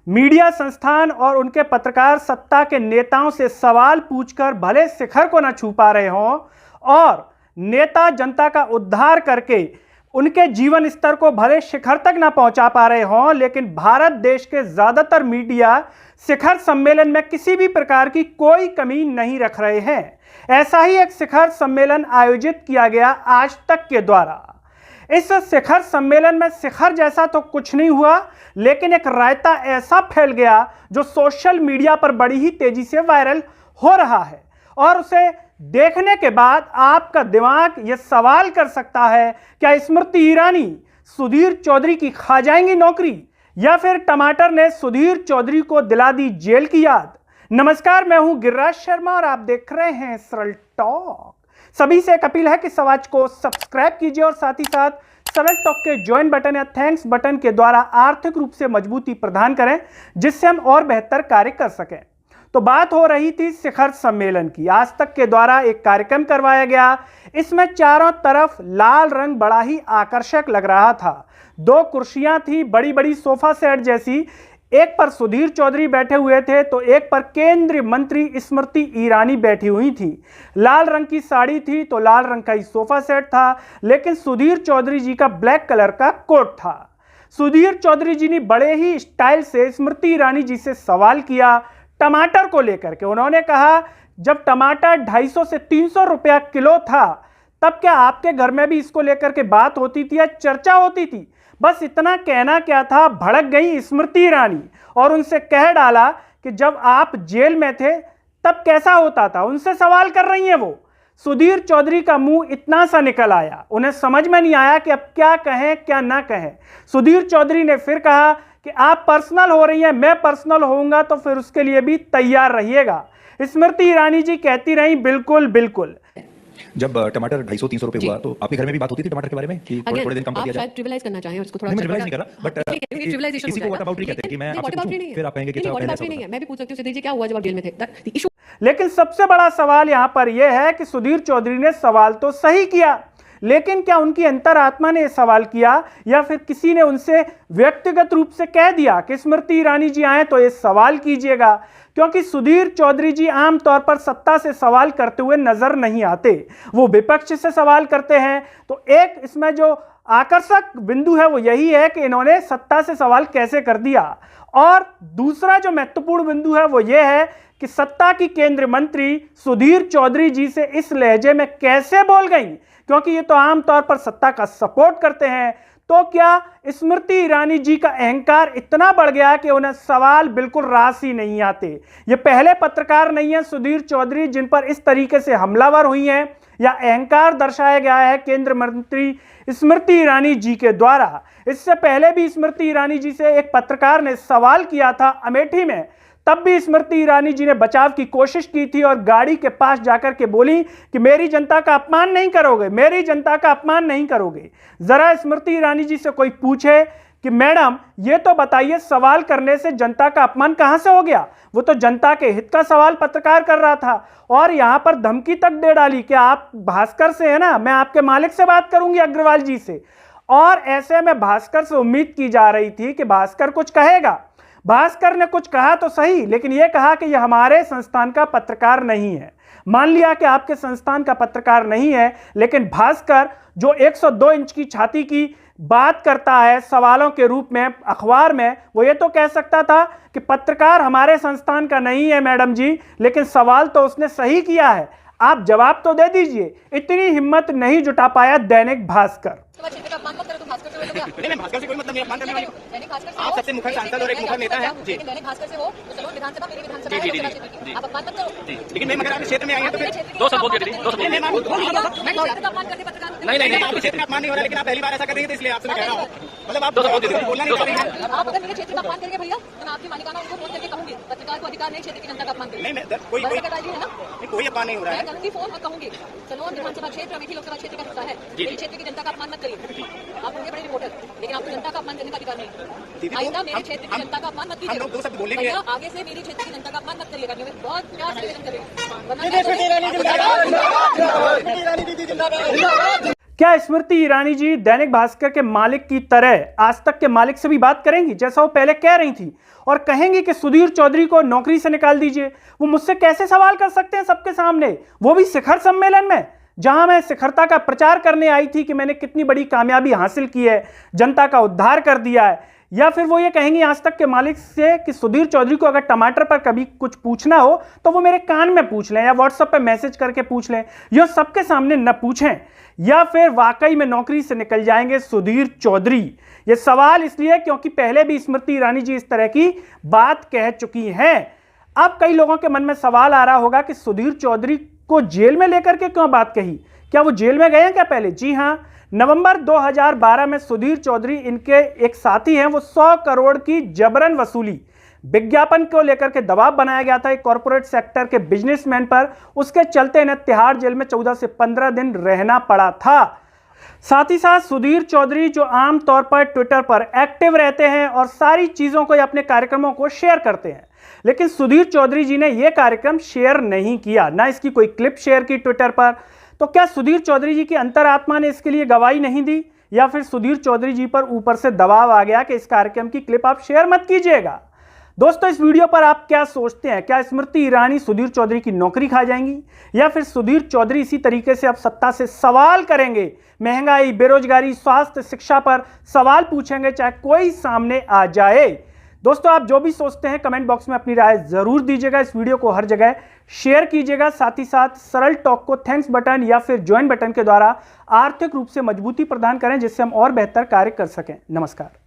Media संस्थान और उनके पत्रकार सत्ता के नेताओं से सवाल पूछकर भले शिखर को न छू पा रहे हों और नेता जनता का उद्धार करके उनके जीवन स्तर को भले शिखर तक ना पहुंचा पा रहे हों, लेकिन भारत देश के ज्यादातर मीडिया शिखर सम्मेलन में किसी भी प्रकार की कोई कमी नहीं रख रहे हैं। ऐसा ही एक शिखर सम्मेलन आयोजित किया गया आज तक के द्वारा। इस शिखर सम्मेलन में शिखर जैसा तो कुछ नहीं हुआ, लेकिन एक रायता ऐसा फैल गया जो सोशल मीडिया पर बड़ी ही तेजी से वायरल हो रहा है और उसे देखने के बाद आपका दिमाग यह सवाल कर सकता है, क्या स्मृति ईरानी सुधीर चौधरी की खा जाएंगी नौकरी या फिर टमाटर ने सुधीर चौधरी को दिला दी जेल की याद। नमस्कार, मैं हूं गिरिराज शर्मा और आप देख रहे हैं सरल टॉक। सभी से एक अपील है कि आवाज को सब्सक्राइब कीजिए और साथ ही साथ सरल टॉक के ज्वाइन बटन या थैंक्स बटन के द्वारा आर्थिक रूप से मजबूती प्रदान करें, जिससे हम और बेहतर कार्य कर सकें। तो बात हो रही थी शिखर सम्मेलन की। आज तक के द्वारा एक कार्यक्रम करवाया गया। इसमें चारों तरफ लाल रंग बड़ा ही आकर्षक लग रहा था। 2 कुर्सियां थी, बड़ी बड़ी सोफा सेट जैसी। एक पर सुधीर चौधरी बैठे हुए थे तो एक पर केंद्रीय मंत्री स्मृति ईरानी बैठी हुई थी। लाल रंग की साड़ी थी तो लाल रंग का ही सोफा सेट था, लेकिन सुधीर चौधरी जी का ब्लैक कलर का कोट था। सुधीर चौधरी जी ने बड़े ही स्टाइल से स्मृति ईरानी जी से सवाल किया टमाटर को लेकर के। उन्होंने कहा, जब टमाटर 250 से 300 रुपया किलो था तब क्या आपके घर में भी इसको लेकर के बात होती थी या चर्चा होती थी? बस इतना कहना क्या था, भड़क गई स्मृति ईरानी और उनसे कह डाला कि जब आप जेल में थे तब कैसा होता था। उनसे सवाल कर रही हैं वो। सुधीर चौधरी का मुंह इतना सा निकल आया, उन्हें समझ में नहीं आया कि अब क्या कहें क्या ना कहें। सुधीर चौधरी ने फिर कहा कि आप पर्सनल हो रही हैं, मैं पर्सनल होऊंगा तो फिर उसके लिए भी तैयार रहिएगा। स्मृति ईरानी जी कहती रही, बिल्कुल बिल्कुल। जब टमाटर 250-300 रुपए हुआ तो आपके घर में भी बात होती थी टमाटर के बारे में कि थोड़े दिन कम कर दिया जाए? आप शायद ट्रिविलाइज करना चाहें और इसको थोड़ा मैं ट्रिविलाइज नहीं कर रहा, बट ट्रिविलाइजेशन किसी को व्हाट अबाउट कहते हैं कि मैं आपसे पूछूं, फिर आप कहेंगे कि व्हाट अबाउट नहीं है। मैं भी पूछ सकती हूं सुधीर जी क्या हुआ जब आप जेल में थे, दैट द इशू। लेकिन सबसे बड़ा सवाल यहां पर यह है कि सुधीर चौधरी ने सवाल तो सही किया, लेकिन क्या उनकी अंतरात्मा ने सवाल किया या फिर किसी ने उनसे व्यक्तिगत रूप से कह दिया कि स्मृति ईरानी जी आए तो ये सवाल कीजिएगा? क्योंकि सुधीर चौधरी जी आमतौर पर सत्ता से सवाल करते हुए नजर नहीं आते, वो विपक्ष से सवाल करते हैं। तो एक इसमें जो आकर्षक बिंदु है वो यही है कि इन्होंने सत्ता से सवाल कैसे कर दिया, और दूसरा जो महत्वपूर्ण बिंदु है वो ये है कि सत्ता की केंद्रीय मंत्री सुधीर चौधरी जी से इस लहजे में कैसे बोल गई, क्योंकि ये तो आमतौर पर सत्ता का सपोर्ट करते हैं। तो क्या स्मृति ईरानी जी का अहंकार इतना बढ़ गया कि उन्हें सवाल बिल्कुल रास ही नहीं आते? ये पहले पत्रकार नहीं है सुधीर चौधरी जिन पर इस तरीके से हमलावर हुई हैं या अहंकार दर्शाया गया है केंद्रीय मंत्री स्मृति ईरानी जी के द्वारा। इससे पहले भी स्मृति ईरानी जी से एक पत्रकार ने सवाल किया था अमेठी में, तब भी स्मृति ईरानी जी ने बचाव की कोशिश की थी और गाड़ी के पास जाकर के बोली कि मेरी जनता का अपमान नहीं करोगे, मेरी जनता का अपमान नहीं करोगे। जरा स्मृति ईरानी जी से कोई पूछे कि मैडम ये तो बताइए, सवाल करने से जनता का अपमान कहां से हो गया? वो तो जनता के हित का सवाल पत्रकार कर रहा था और यहां पर धमकी तक दे डाली कि आप भास्कर से है ना, मैं आपके मालिक से बात करूंगी, अग्रवाल जी से। और ऐसे में भास्कर से उम्मीद की जा रही थी कि भास्कर कुछ कहेगा। भास्कर ने कुछ कहा तो सही, लेकिन यह कहा कि यह हमारे संस्थान का पत्रकार नहीं है। मान लिया कि आपके संस्थान का पत्रकार नहीं है, लेकिन भास्कर जो 102 इंच की छाती की बात करता है सवालों के रूप में अखबार में, वो ये तो कह सकता था कि पत्रकार हमारे संस्थान का नहीं है मैडम जी, लेकिन सवाल तो उसने सही किया है, आप जवाब तो दे दीजिए। इतनी हिम्मत नहीं जुटा पाया दैनिक भास्कर। नहीं, भास्कर से कोई मतलब नहीं, अपमान करने वाली आप सबसे मुखर सांसद और एक मुखर नेता है जी। दैनिक भास्कर से हो तो चलो विधानसभा, मेरी विधानसभा जी, आप अपमान मत करो जी। लेकिन मैं मगर आपके क्षेत्र में आई हैं तो फिर दो सब बोल दीजिए, दो सब मैं अपमान करके पत्रकार नहीं, आपके क्षेत्र का अपमान नहीं हो रहा, लेकिन आप पहली बार ऐसा कर रही हैं तो इसलिए आपसे मैं कह रहा हूं, मतलब आप दो सब बोल दीजिए, बोलना नहीं चाहिए। आप अगर मेरे क्षेत्र का अपमान करेंगे भैया तो मैं आपकी मालिकाना उनको फोन करके कहूंगी, पत्रकार को अधिकार नहीं क्षेत्र की जनता का अपमान करने। नहीं, कोई है ना, कोई अपमान नहीं हो रहा है, मैं करूंगी फोन और कहूंगी चलो विधानसभा क्षेत्र अमेठी लोकसभा क्षेत्र का हिस्सा है, मेरे क्षेत्र की जनता का अपमान मत करिए। आप होंगे बड़े रिपोर्टर, लेकिन आपको जनता का अपमान करने का अधिकार नहीं। आइंदा मेरे क्षेत्र की जनता का अपमान मत कीजिए। हम लोग दो शब्द बोलेंगे, आगे से मेरी क्षेत्र की जनता का अपमान मत करिएगा। बहुत प्यार से निवेदन करेंगे। क्या स्मृति ईरानी जी दैनिक भास्कर के मालिक की तरह आज तक के मालिक से भी बात करेंगी, जैसा वो पहले कह रही थी, और कहेंगी कि सुधीर चौधरी को नौकरी से निकाल दीजिए? वो मुझसे कैसे सवाल कर सकते हैं सबके सामने, वो भी शिखर सम्मेलन में, जहां मैं शिखरता का प्रचार करने आई थी कि मैंने कितनी बड़ी कामयाबी हासिल की है, जनता का उद्धार कर दिया है? या फिर वो ये कहेंगी आज तक के मालिक से कि सुधीर चौधरी को अगर टमाटर पर कभी कुछ पूछना हो तो वो मेरे कान में पूछ लें या व्हाट्सएप पे मैसेज करके पूछ लें, यह सबके सामने न पूछें? या फिर वाकई में नौकरी से निकल जाएंगे सुधीर चौधरी? ये सवाल इसलिए क्योंकि पहले भी स्मृति ईरानी जी इस तरह की बात कह चुकी हैं। अब कई लोगों के मन में सवाल आ रहा होगा कि सुधीर चौधरी को जेल में लेकर के क्यों बात कही, क्या वो जेल में गए हैं क्या पहले? जी हां, नवंबर 2012 में सुधीर चौधरी, इनके एक साथी हैं, वो 100 करोड़ की जबरन वसूली विज्ञापन को लेकर के दबाव बनाया गया था एक कॉर्पोरेट सेक्टर के बिजनेसमैन पर, उसके चलते इन्हें तिहाड़ जेल में 14 से 15 दिन रहना पड़ा था। साथ ही साथ सुधीर चौधरी जो आमतौर पर ट्विटर पर एक्टिव रहते हैं और सारी चीजों को या अपने कार्यक्रमों को शेयर करते हैं, लेकिन सुधीर चौधरी जी ने यह कार्यक्रम शेयर नहीं किया, ना इसकी कोई क्लिप शेयर की ट्विटर पर। तो क्या सुधीर चौधरी जी की अंतरात्मा ने इसके लिए गवाही नहीं दी, या फिर सुधीर चौधरी जी पर ऊपर से दबाव आ गया कि इस कार्यक्रम की क्लिप आप शेयर मत कीजिएगा? दोस्तों, इस वीडियो पर आप क्या सोचते हैं? क्या स्मृति ईरानी सुधीर चौधरी की नौकरी खा जाएंगी, या फिर सुधीर चौधरी इसी तरीके से अब सत्ता से सवाल करेंगे, महंगाई, बेरोजगारी, स्वास्थ्य, शिक्षा पर सवाल पूछेंगे चाहे कोई सामने आ जाए? दोस्तों, आप जो भी सोचते हैं कमेंट बॉक्स में अपनी राय जरूर दीजिएगा। इस वीडियो को हर जगह शेयर कीजिएगा। साथ ही साथ सरल टॉक को थैंक्स बटन या फिर ज्वाइन बटन के द्वारा आर्थिक रूप से मजबूती प्रदान करें, जिससे हम और बेहतर कार्य कर सकें। नमस्कार।